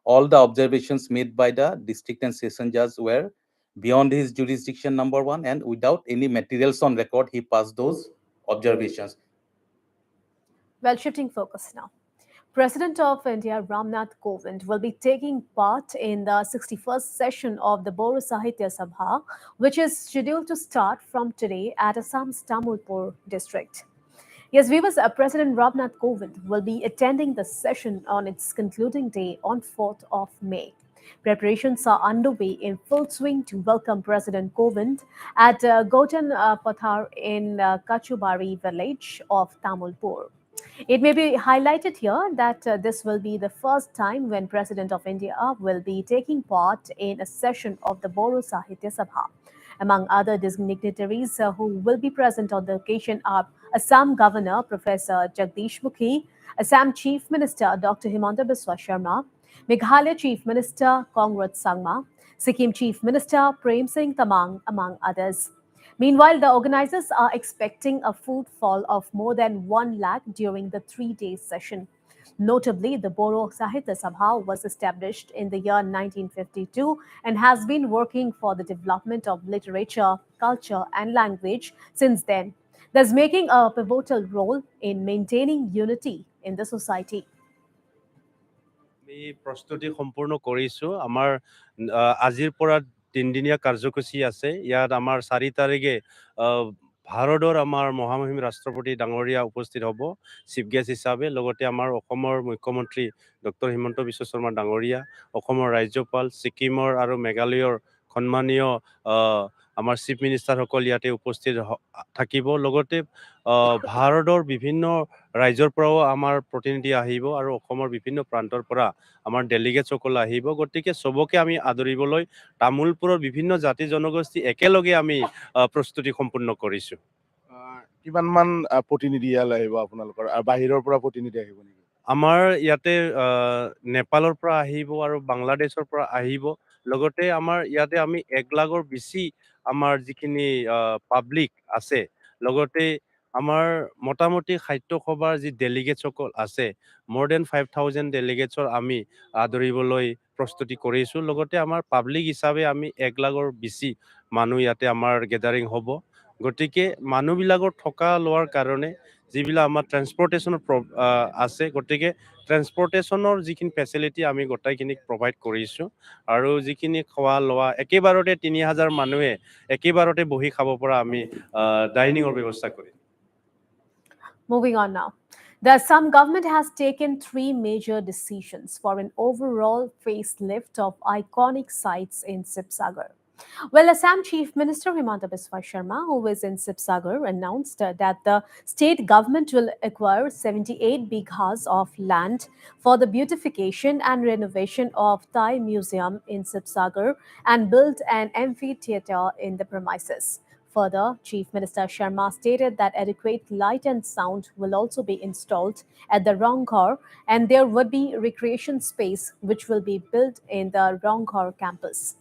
all the observations made by the district and session judge were beyond his jurisdiction, number one, and without any materials on record, he passed those observations. Well, shifting focus now. President of India Ramnath Kovind will be taking part in the 61st session of the Boru Sahitya Sabha, which is scheduled to start from today at Assam's Tamulpur district. Yes, viewers, President Ramnath Kovind will be attending the session on its concluding day on 4th of May. Preparations are underway in full swing to welcome President Kovind at Gotan Pathar in Kachubari village of Tamulpur. It may be highlighted here that this will be the first time when President of India will be taking part in a session of the Boru Sahitya Sabha. Among other dignitaries who will be present on the occasion are Assam Governor Professor Jagdish Mukhi, Assam Chief Minister Dr. Himanta Biswa Sharma, Meghalaya Chief Minister Kongrat Sangma, Sikkim Chief Minister Prem Singh Tamang, among others. Meanwhile, the organizers are expecting a footfall of more than 1 lakh during the 3 day session. Notably, the Boro Sahitya Sabha was established in the year 1952 and has been working for the development of literature, culture, and language since then, thus making a pivotal role in maintaining unity in the society. আমি প্ৰস্তুতি সম্পূৰ্ণ কৰিছোঁ। আমাৰ আজিৰ পৰা 3 দিনীয়া কাৰ্যসূচী আছে। ইয়াত আমাৰ 4 তাৰিখে ভাৰতৰ আমাৰ মহামহিম ৰাষ্ট্ৰপতি ডাঙৰীয়া উপস্থিত হ'ব চিফ গেষ্ট হিচাপে। লগতে আমাৰ অসমৰ মুখ্যমন্ত্ৰী ডক্টৰ হিমন্ত বিশ্ব শৰ্মা ডাঙৰীয়া, অসমৰ ৰাজ্যপাল, ছিকিমৰ আৰু মেঘালয়ৰ সন্মানীয় আমাৰ চিফ মিনিষ্টাৰসকল ইয়াতে উপস্থিত থাকিব। লগতে ভাৰতৰ বিভিন্ন ৰাজ্যৰ পৰাও আমাৰ প্ৰতিনিধি আহিব আৰু অসমৰ বিভিন্ন প্ৰান্তৰ পৰা আমাৰ ডেলিগেটসকল আহিব। গতিকে চবকে আমি আদৰিবলৈ তামোলপুৰৰ বিভিন্ন জাতি জনগোষ্ঠী একেলগে আমি প্ৰস্তুতি সম্পূৰ্ণ কৰিছোঁ। কিমান মান প্ৰতিনিধি ইয়ালৈ আহিব আপোনালোকৰ, আৰু বাহিৰৰ পৰা প্ৰতিনিধি আহিব নেকি? আমাৰ ইয়াতে নেপালৰ পৰা আহিব আৰু বাংলাদেশৰ পৰা আহিব। লগতে আমাৰ ইয়াতে আমি 1 লাখৰ বেছি আমাৰ যিখিনি পাব্লিক আছে, লগতে আমাৰ মোটামুটি সাহিত্য সভাৰ যি ডেলিগেটসকল আছে, more than 5,000 ডেলিগেটছৰ আমি আদৰিবলৈ প্ৰস্তুতি কৰিছোঁ। লগতে আমাৰ পাব্লিক হিচাপে আমি 1 লাখৰ বেছি মানুহ ইয়াতে আমাৰ গেদাৰিং হ'ব। গতিকে মানুহবিলাকৰ থকা লোৱাৰ কাৰণে যিবিলাক আমাৰ ট্ৰেন্সপৰ্টেশ্যনৰ আছে, গতিকে ট্ৰেন্সপৰ্টেশ্যনৰ যিখিনি ফেচিলিটি আমি গোটেইখিনি প্ৰভাইড কৰিছোঁ। আৰু যিখিনি খোৱা লোৱা একেবাৰতে 3,000 মানুহে একেবাৰতে বহি খাব পৰা আমি ডাইনিঙৰ ব্যৱস্থা কৰিম। Moving on now. The Assam government has taken 3 major decisions for an overall facelift of iconic sites in Sibsagar. Well, Assam Chief Minister Himanta Biswa Sharma, who is in Sibsagar, announced that the state government will acquire 78 bighas of land for the beautification and renovation of Thai Museum in Sibsagar and build an amphitheater in the premises. Further, Chief Minister Sharma stated that adequate light and sound will also be installed at the Rongkhor, and there would be recreation space which will be built in the Rongkhor campus.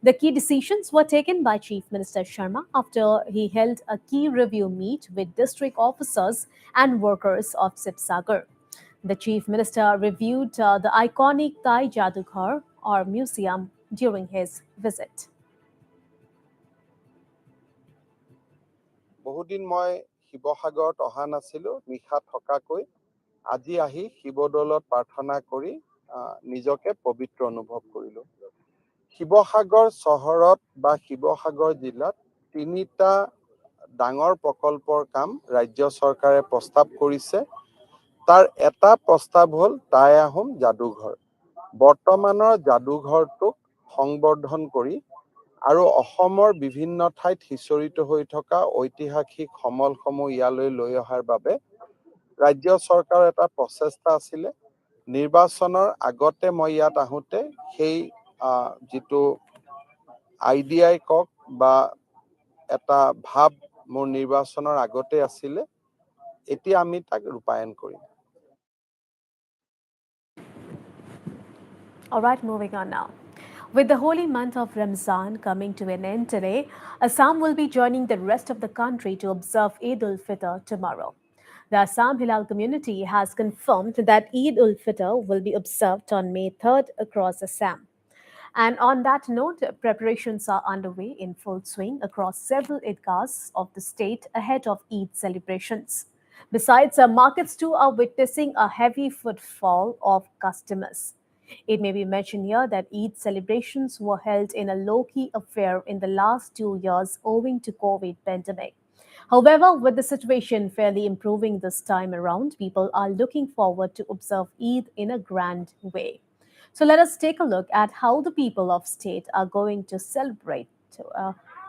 The key decisions were taken by Chief Minister Sharma after he held a key review meet with district officers and workers of Sibsagar. The Chief Minister reviewed the iconic Thai Jadughar or museum during his visit. বহুদিন মই শিৱসাগৰত অহা নাছিলোঁ, নিশা থকাকৈ আজি আহি শিৱদৌলত প্ৰাৰ্থনা কৰি নিজকে পবিত্ৰ অনুভৱ কৰিলোঁ। শিৱসাগৰ চহৰত বা শিৱসাগৰ জিলাত 3টা ডাঙৰ প্ৰকল্পৰ কাম ৰাজ্য চৰকাৰে প্ৰস্তাৱ কৰিছে। তাৰ এটা প্ৰস্তাৱ হ'ল টাই আহোম যাদুঘৰ। বৰ্তমানৰ যাদুঘৰটোক সংবৰ্ধন কৰি আৰু অসমৰ বিভিন্ন ঠাইত সিঁচৰিত হৈ থকা ঐতিহাসিক সমলসমূহ ইয়ালৈ লৈ অহাৰ বাবে ৰাজ্য চৰকাৰৰ এটা প্ৰচেষ্টা আছিলে। নিৰ্বাচনৰ আগতে মই ইয়াত আহোঁতে সেই যিটো আইডিয়াই কওক বা এটা ভাৱ মোৰ নিৰ্বাচনৰ আগতে আছিলে, এতিয়া আমি তাক ৰূপায়ণ কৰিম। All right, moving on now. With the holy month of Ramzan coming to an end today, Assam will be joining the rest of the country to observe Eid ul-Fitr tomorrow. The Assam Hilal community has confirmed that Eid ul-Fitr will be observed on May 3rd across Assam. And on that note, preparations are underway in full swing across several idgahs of the state ahead of Eid celebrations. Besides, markets too are witnessing a heavy footfall of customers. It may be mentioned here that Eid celebrations were held in a low-key affair in the last 2 years owing to COVID pandemic. However, with the situation fairly improving this time around, people are looking forward to observe Eid in a grand way. So let us take a look at how the people of state are going to celebrate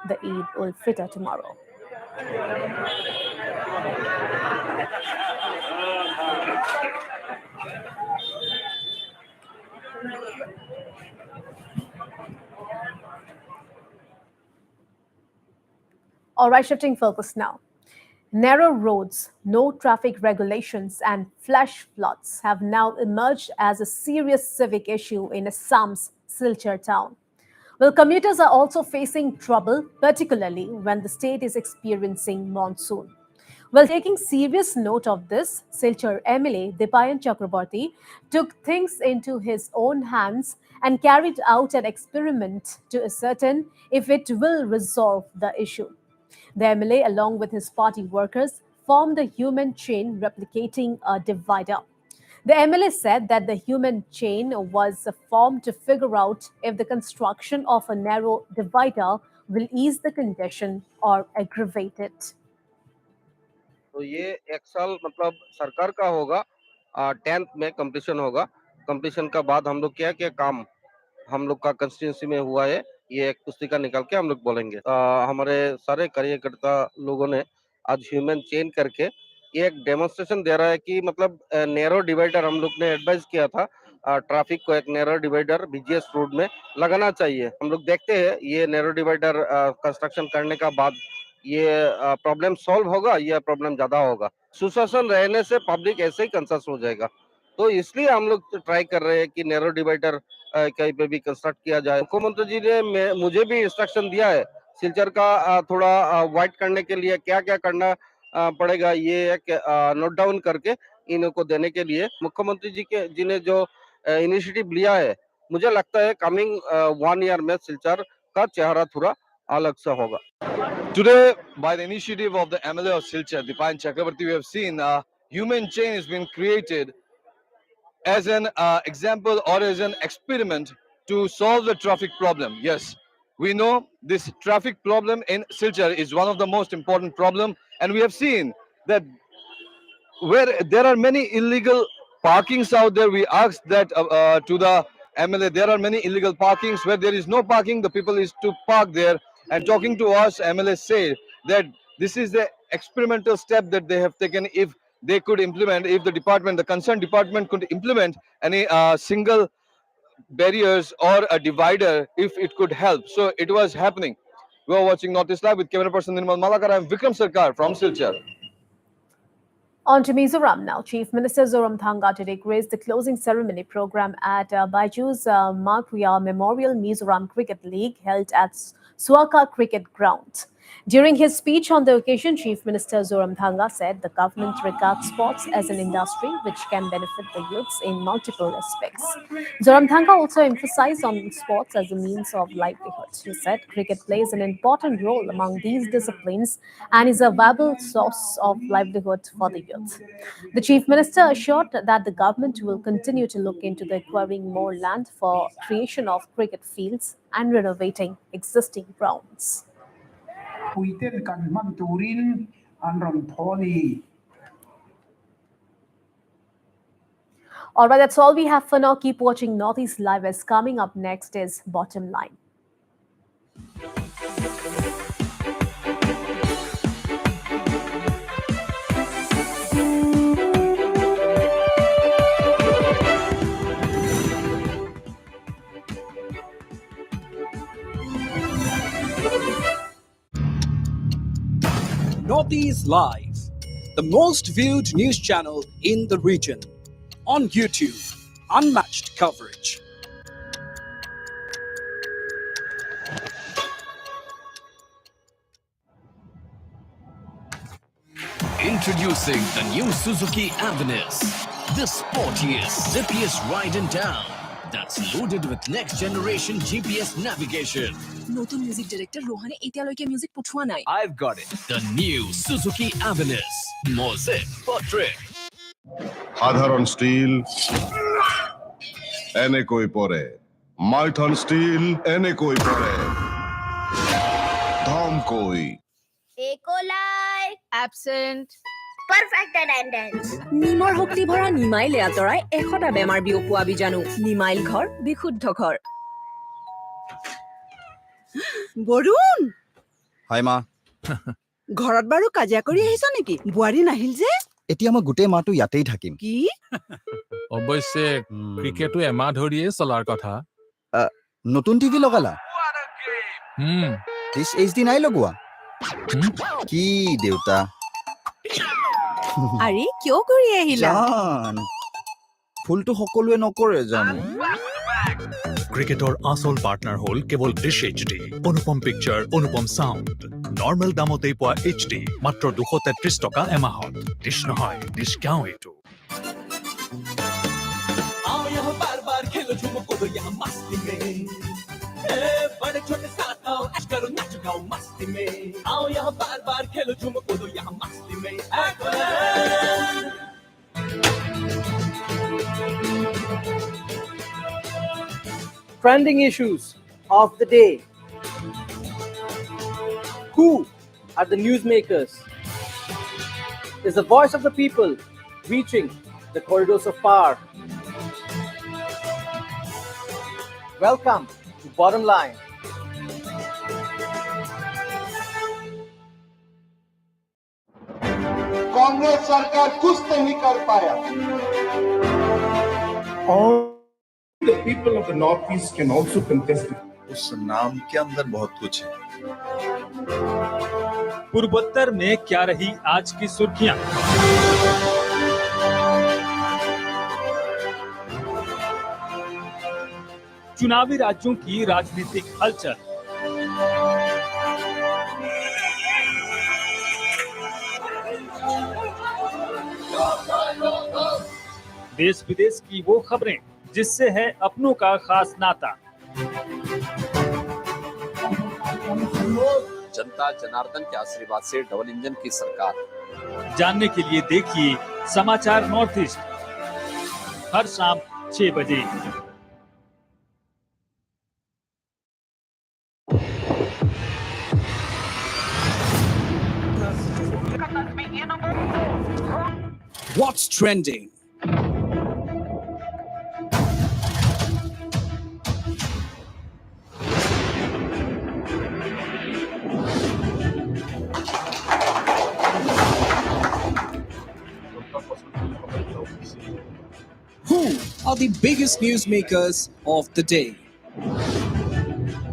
the Eid ul-Fitr tomorrow. All right, shifting focus now. Narrow roads, no traffic regulations, and flash floods have now emerged as a serious civic issue in Assam's Silchar town. Well, commuters are also facing trouble, particularly when the state is experiencing monsoon. Well, taking serious note of this, Silchar MLA Dipayan Chakraborty took things into his own hands and carried out an experiment to ascertain if it will resolve the issue. The MLA, along with his party workers, formed a human chain replicating a divider. The MLA said that the human chain was formed to figure out if the construction of a narrow divider will ease the condition or aggravate it. तो ये 1 साल मतलब सरकार का होगा 10th में completion होगा completion का बाद हम लोग क्या क्या काम हम लोग का कंस्टिट्यूंसी में हुआ है ये एक पुस्तिका निकाल के हम लोग बोलेंगे हमारे सारे कार्यकर्ता लोगों ने आज ह्यूमन चेन करके ये एक डेमोन्स्ट्रेशन दे रहा है कि मतलब नैरो डिवाइडर हम लोग ने एडवाइस किया था ट्रैफिक को एक नैरो डिवाइडर बीजीएस रोड में लगाना चाहिए हम लोग देखते हैं ये नैरो डिवाइडर कंस्ट्रक्शन करने का बाद ये प्रॉब्लम सॉल्व होगा या प्रॉब्लम ज्यादा होगा सुशासन रहने से पब्लिक ऐसे ही कंसर्न हो जाएगा तो इसलिए हम लोग ट्राई कर रहे हैं कि नैरो डिवाइडर कहीं पे भी कंस्ट्रक्ट किया जाए मुख्यमंत्री जी ने मुझे भी इंस्ट्रक्शन दिया है सिलचर का थोड़ा वाइट करने के लिए क्या क्या करना पड़ेगा ये एक नोट डाउन करके इनको देने के लिए मुख्यमंत्री जी ने जो इनिशिएटिव लिया है मुझे लगता है कमिंग 1 ईयर में सिलचर का चेहरा थोड़ा अलग सा होगा Today, by the initiative of the MLA of Silchar, Dipayan Chakraborty, we have seen a human chain has been created as an example or as an experiment to solve the traffic problem. Yes, we know this traffic problem in Silchar is one of the most important problem, and we have seen that where there are many illegal parkings out there, we asked that to the MLA, there are many illegal parkings where there is no parking, the people is to park there. And talking to us, MLA said that this is the experimental step that they have taken. If they could implement, if the department, the concerned department could implement any single barriers or a divider, if it could help. So it was happening. We are watching Northeast Live with camera person Nirmal Malakar. I am Vikram Sarkar from Silchar. On to Mizoram now. Chief Minister Zoramthanga today graced the closing ceremony program at Baiju's Markria Memorial Mizoram Cricket League held at Suaka Cricket Ground. During his speech on the occasion, Chief Minister Zoramthanga said the government regards sports as an industry which can benefit the youths in multiple aspects. Zoramthanga also emphasized on sports as a means of livelihood. He said cricket plays an important role among these disciplines and is a viable source of livelihood for the youth. The Chief Minister assured that the government will continue to look into the acquiring more land for creation of cricket fields and renovating existing grounds. All right, that's all we have for now. Keep watching Northeast Live, as coming up next is Bottom Line. Northeast Live, the most viewed news channel in the region. On YouTube, unmatched coverage. Introducing the new Suzuki Avenus, the sportiest, zippiest ride in town that's loaded with next generation GPS navigation. নতুন music director রোহানে এতিয়ালৈকে music পঠোৱা নাই I've got it. The new Suzuki Avenus, Mosaic Portrait. সাধারণ still এনে কই পরে Maithon still এনে কই পরে ধম কই একোলাই অ্যাবসেন্ট পারফেক্ট অ্যাটেন্ডেন্স নিমৰ শক্তি ভৰা নিমাইলে আঁতৰাই 100টা বেমাৰ বিয়পোৱা বীজাণু নিমাইল ঘৰ বিশুদ্ধ ঘৰ বৰুণ হাই মা ঘৰত বাৰু কাজিয়া কৰি আহিছ নেকি বুৱাৰী নাহিল যে এতিয়া মই গোটেই মাহটো ইয়াতেই থাকিম কি অৱশ্যে ক্ৰিকেটো এমাহ ধৰিয়ে চলাৰ কথা নতুন টিভি লগালা দিছ এইচডি নাই লগোৱা কি দেউতা আৰে কিয় কৰি আহিলা জান ফুলটো সকলোৱে নকৰে জানো ক্ৰিকেটৰ আচল পাৰ্টনাৰ হ'ল কেৱল ডিছ এইচডি অনুপম পিকচাৰ অনুপম চাউণ্ড নৰ্মেল দামতেই পোৱা এইচডি মাত্ৰ 233 টকা এমাহত ডিছ নহয় ডিছ গাঁও এইটো आओ यहाँ बार बार खेलो झूमो कूदो यहाँ मस्ती में बड़े छोटे साथ आओ ऐश करो नाच गाओ मस्ती में आओ यहाँ बार बार खेलो झूमो कूदो यहाँ मस्ती में Trending issues of the day. Who are the newsmakers? Is the voice of the people reaching the corridors of power? Welcome to Bottom Line. Congress सरकार कुछ नहीं कर पाया और the people of the northeast can also contest it. उस नाम के अंदर बहुत कुछ है पूर्वोत्तर में क्या रही आज की सुर्खियां चुनावी राज्यों की राजनीतिक हलचल देश विदेश की वो खबरें जिससे है अपनों का खास नाता जनता जनार्दन के आशीर्वाद से डबल इंजन की सरकार जानने के लिए देखिए समाचार नॉर्थ ईस्ट हर शाम 6 बजे What's trending? Who are the biggest newsmakers of the day?